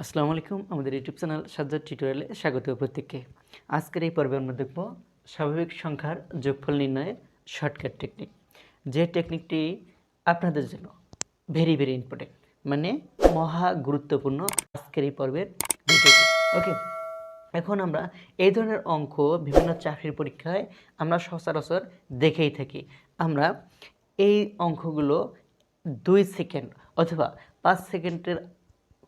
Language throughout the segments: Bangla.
আসসালামু আলাইকুম আমাদের ইউটিউব চ্যানেল সাজ্জাদ টিউটোরিয়ালে স্বাগত প্রত্যেককে। আজকের এই পর্বে আমরা দেখব স্বাভাবিক সংখ্যার যোগফল নির্ণয়ের শর্টকাট টেকনিক। যে টেকনিকটি আপনাদের জন্য ভেরি ইম্পর্টেন্ট, মানে মহা গুরুত্বপূর্ণ আজকের এই পর্বের ভিডিওটি। ওকে, এখন আমরা এই ধরনের অঙ্ক বিভিন্ন চাকরির পরীক্ষায় আমরা সচরাচর দেখেই থাকি। আমরা এই অঙ্কগুলো 2 সেকেন্ড অথবা 5 সেকেন্ডের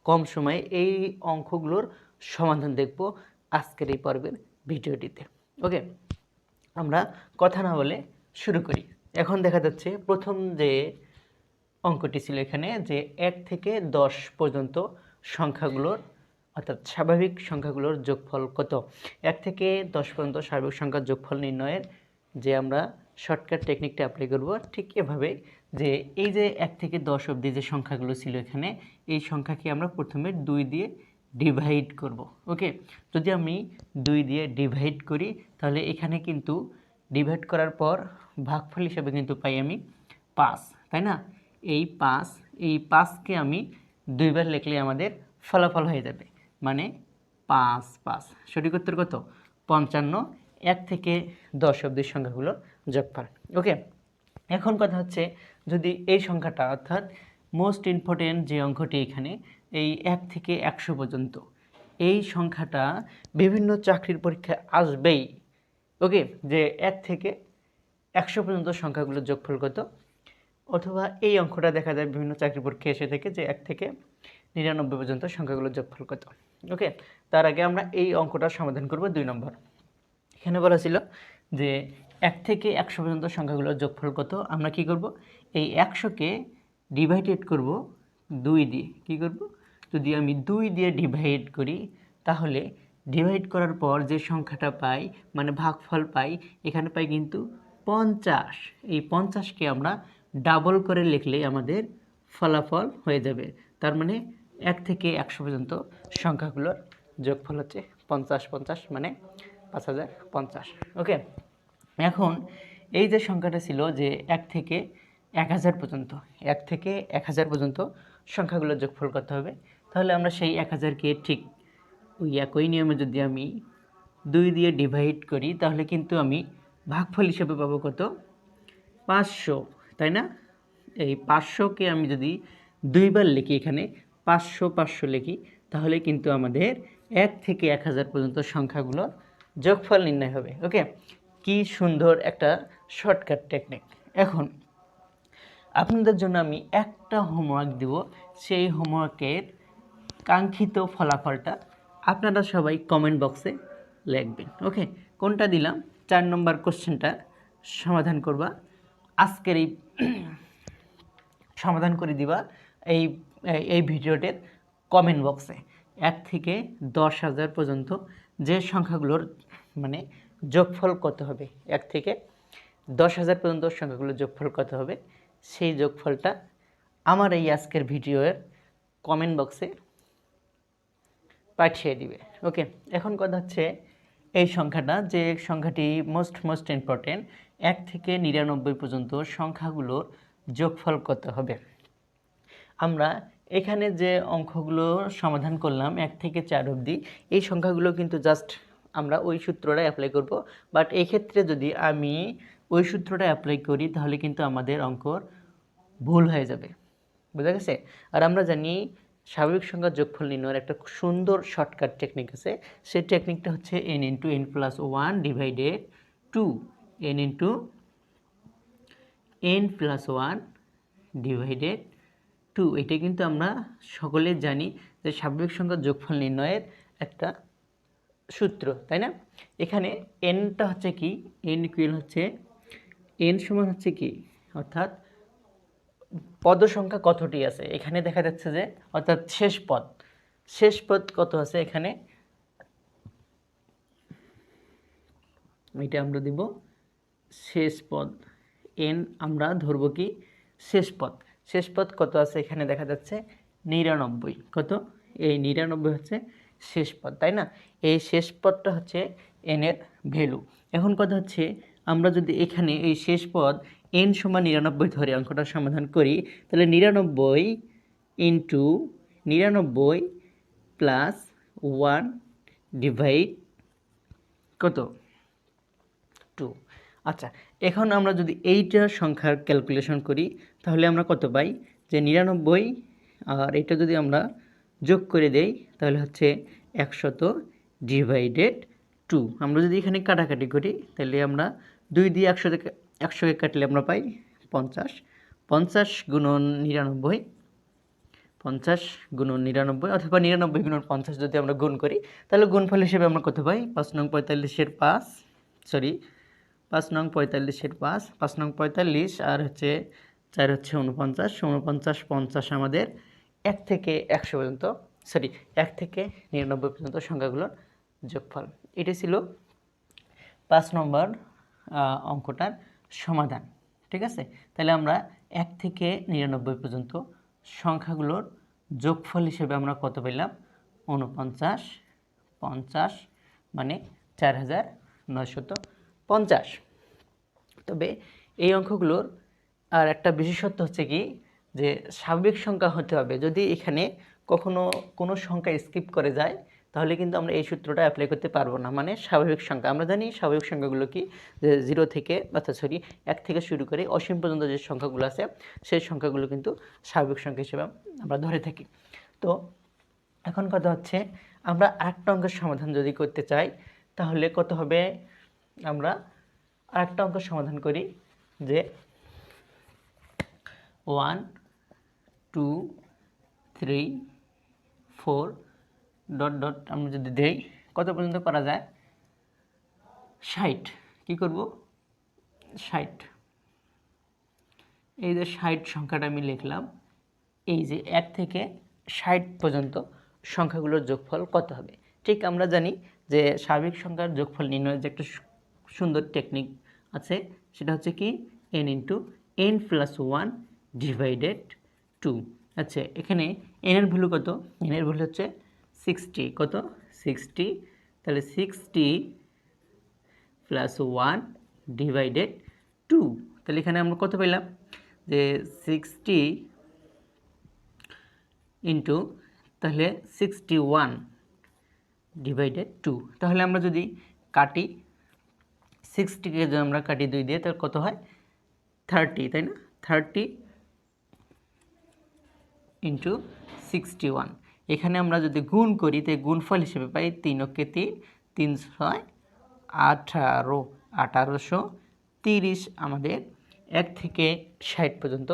কম সময়ে এই অঙ্কগুলোর সমাধান দেখব আজকের এই পর্বের ভিডিওটিতে। ওকে, আমরা কথা না বলে শুরু করি। এখন দেখা যাচ্ছে প্রথম যে অঙ্কটি ছিল এখানে যে 1 থেকে 10 পর্যন্ত সংখ্যাগুলোর অর্থাৎ স্বাভাবিক সংখ্যাগুলোর যোগফল কত। 1 থেকে 10 পর্যন্ত স্বাভাবিক সংখ্যার যোগফল নির্ণয়ের যে আমরা শর্টকাট টেকনিকটা অ্যাপ্লাই করব ঠিক এভাবে, যে এই যে 1 থেকে 10 অবধি যে সংখ্যাগুলো ছিল এখানে, এই সংখ্যাকে আমরা প্রথমে 2 দিয়ে ডিভাইড করব। ওকে, যদি আমি 2 দিয়ে ডিভাইড করি তাহলে এখানে কিন্তু ডিভাইড করার পর ভাগফল হিসেবে কিন্তু পাই আমি 5, তাই না? এই 5কে আমি 2 বার লিখলে আমাদের ফলাফল হয়ে যাবে, মানে 5 সঠিক উত্তর কত? 55। 1 থেকে 10 অবধি সংখ্যাগুলো যোগফল। ওকে, এখন কথা হচ্ছে যদি এই সংখ্যাটা অর্থাৎ মোস্ট ইম্পর্টেন্ট যে অঙ্কটি এখানে এই 1 থেকে 100 পর্যন্ত, এই সংখ্যাটা বিভিন্ন চাকরির পরীক্ষায় আসবেই। ওকে, যে 1 থেকে 100 পর্যন্ত সংখ্যাগুলোর যোগফল কত, অথবা এই অঙ্কটা দেখা যায় বিভিন্ন চাকরি পরীক্ষায় এসে থেকে যে 1 থেকে 99 পর্যন্ত সংখ্যাগুলোর যোগফল কত। ওকে, তার আগে আমরা এই অঙ্কটা সমাধান করব 2 নম্বর। এখানে বলা ছিল যে 1 থেকে 100 পর্যন্ত সংখ্যাগুলোর যোগফল কত। আমরা কি করব, এই 100কে ডিভাইডেড করব 2 দিয়ে। কি করব, যদি আমি 2 দিয়ে ডিভাইড করি তাহলে ডিভাইড করার পর যে সংখ্যাটা পাই, মানে ভাগফল পাই, এখানে পাই কিন্তু 50। এই 50কে আমরা ডাবল করে লিখলে আমাদের ফলাফল হয়ে যাবে। তার মানে 1 থেকে 100 পর্যন্ত সংখ্যাগুলোর যোগফল হচ্ছে 50 মানে 5050। ওকে, এখন এই যে সংখ্যাটা ছিল যে 1 থেকে 1000 পর্যন্ত, 1 থেকে 1000 পর্যন্ত সংখ্যাগুলোর যোগফল কত হবে, তাহলে আমরা সেই 1000কে ঠিক ওই একই নিয়মে যদি আমি 2 দিয়ে ডিভাইড করি তাহলে কিন্তু আমি ভাগফল হিসেবে পাবো কত? 500, তাই না? এই 500কে আমি যদি 2 বার লিখি, এখানে 500 লিখি, তাহলে কিন্তু আমাদের 1 থেকে 1000 পর্যন্ত সংখ্যাগুলোর যোগফল নির্ণয় হবে। ওকে, কি সুন্দর একটা শর্টকাট টেকনিক। এখন আপনাদের জন্য আমি একটা হোমওয়ার্ক দেব, সেই হোমওয়ার্কের কাঙ্ক্ষিত ফলাফলটা আপনারা সবাই কমেন্ট বক্সে লিখবেন। ওকে, কোনটা দিলাম? 4 নম্বর কোশ্চেনটা সমাধান করবা আজকের এই সমাধান করে দিবা এই এই ভিডিওটির কমেন্ট বক্সে। 1 থেকে 10,000 পর্যন্ত যে সংখ্যাগুলোর মানে যোগফল কত হবে, 1 থেকে 10,000 পর্যন্ত সংখ্যাগুলোর যোগফল কত হবে, সেই যোগফলটা আমার এই আজকের ভিডিওর কমেন্ট বক্সে পাঠিয়ে দিবে। ওকে, এখন কথা হচ্ছে এই সংখ্যাটা, যে সংখ্যাটি মোস্ট ইম্পর্টেন্ট, 1 থেকে 99 পর্যন্ত সংখ্যাগুলোর যোগফল কত হবে। আমরা এখানে যে অঙ্কগুলো সমাধান করলাম 1 থেকে 4 অবধি, এই সংখ্যাগুলো কিন্তু জাস্ট আমরা ওই সূত্রটা অ্যাপ্লাই করব। বাট এই ক্ষেত্রে যদি আমি ওই সূত্রটা অ্যাপ্লাই করি তাহলে কিন্তু আমাদের অঙ্কর ভুল হয়ে যাবে, বুঝা গেছে? আর আমরা জানি স্বাভাবিক সংখ্যার যোগফল নির্ণয়ের একটা সুন্দর শর্টকাট টেকনিক আছে। সেই টেকনিকটা হচ্ছে n × n+1 divided 2, n × n+1 divided 2। এটা কিন্তু আমরা সকলে জানি যে স্বাভাবিক সংখ্যার যোগফল নির্ণয়ের একটা সূত্র, তাই না? এখানে nটা হচ্ছে কি, n ইকুয়াল হচ্ছে n সমান হচ্ছে কি, অর্থাৎ পদ সংখ্যা কতটি আছে এখানে দেখা যাচ্ছে যে, অর্থাৎ শেষ পদ কত আছে এখানে, এটা আমরা দিব শেষ পদ। n আমরা ধরব কি শেষ পদ কত আছে এখানে দেখা যাচ্ছে 99। কত? এই 99 হচ্ছে শেষ পদ, তাই না? এই শেষ পদটা হচ্ছে n এর ভ্যালু। এখন কথা হচ্ছে আমরা যদি এখানে এই শেষ পদ n সমান 99 ধরে অঙ্কটা সমাধান করি তাহলে 99 × 99 প্লাস 1 ডিভাইড কত 2। আচ্ছা, এখন আমরা যদি এইটা সংখ্যার ক্যালকুলেশন করি তাহলে আমরা কত পাই, যে 99 আর এটা যদি আমরা যোগ করে দেই তাহলে হচ্ছে 100 ডিভাইডেড 2। আমরা যদি এখানে কাটাকাটি করি তাহলে আমরা 2 দিয়ে 100কে কাটলে আমরা পাই 50। 50 গুণন 99, 50 গুণন 99 অথবা 99 গুণন 50 যদি আমরা গুণ করি তাহলে গুণফল হিসেবে আমরা কত পাই, 5 নং 45-এর 5, সরি 5 নং 45-এর 5, 5 নং 45 আর হচ্ছে 4 হচ্ছে 49, 49 50 আমাদের 1 থেকে 100 পর্যন্ত, সরি 1 থেকে 99 পর্যন্ত সংখ্যাগুলোর যোগফল। এটি ছিল 5 নম্বর অঙ্কটার সমাধান। ঠিক আছে, তাহলে আমরা 1 থেকে 99 পর্যন্ত সংখ্যাগুলোর যোগফল হিসেবে আমরা কত পেলাম, 49, 50 মানে 4950। তবে এই অঙ্কগুলোর আর একটা বিশেষত্ব হচ্ছে কি, যে স্বাভাবিক সংখ্যা হতে হবে। যদি এখানে কখনো কোনো সংখ্যা স্কিপ করে যায় তাহলে কিন্তু আমরা এই সূত্রটা অ্যাপ্লাই করতে পারবো না। মানে স্বাভাবিক সংখ্যা, আমরা জানি স্বাভাবিক সংখ্যাগুলো কি, যে 0 থেকে 1 থেকে শুরু করে অসীম পর্যন্ত যে সংখ্যাগুলো আছে সেই সংখ্যাগুলো কিন্তু স্বাভাবিক সংখ্যা হিসেবে আমরা ধরে থাকি। তো এখন কথা হচ্ছে, আমরা আরেকটা অঙ্কের সমাধান যদি করতে চাই তাহলে কত হবে, আমরা আরেকটা অঙ্কের সমাধান করি, যে 1 2 3 4 ডট ডট আমরা যদি দেই কত পর্যন্ত করা যায়, 60। কি করব, 60। এই যে 60 সংখ্যাটা আমি লিখলাম, এই যে 1 থেকে 60 পর্যন্ত সংখ্যাগুলোর যোগফল কত হবে। ঠিক আমরা জানি যে স্বাভাবিক সংখ্যার যোগফল নির্ণয়ের যে একটা সুন্দর টেকনিক আছে, সেটা হচ্ছে কি n into n plus 1 divided 2। আচ্ছা, এখানে n এর ভ্যালু কত, n এর ভ্যালু হচ্ছে 60। কত, 60। তাহলে 60 প্লাস 1 ডিভাইডেড 2। তাহলে এখানে আমরা কত পেলাম, যে 60 ইন্টু তাহলে 61 ডিভাইডেড 2। তাহলে আমরা যদি কাটি 60কে যদি আমরা কাটি 2 দিয়ে তাহলে কত হয়, 30, তাই না, 30 ইন্টু 61। এখানে আমরা যদি গুণ করি তাই গুণফল হিসেবে পাই 3 × 3 3 6 18, 1830 আমাদের 1 থেকে 60 পর্যন্ত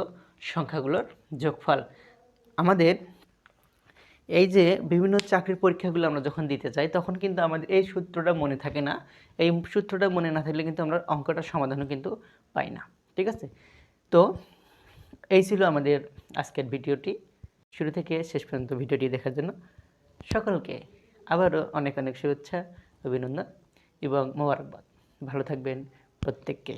সংখ্যাগুলোর যোগফল। আমাদের এই যে বিভিন্ন চাকরির পরীক্ষাগুলো আমরা যখন দিতে চাই তখন কিন্তু আমাদের এই সূত্রটা মনে থাকে না। এই সূত্রটা মনে না থাকলে কিন্তু আমরা অঙ্কটার সমাধানও কিন্তু পাই না। ঠিক আছে, তো এই ছিল আমাদের আজকের ভিডিওটি। শুরু থেকে শেষ পর্যন্ত ভিডিওটি দেখার জন্য সকলকে আবারও অনেক অনেক শুভেচ্ছা, অভিনন্দন এবং মোবারকবাদ। ভালো থাকবেন প্রত্যেককে।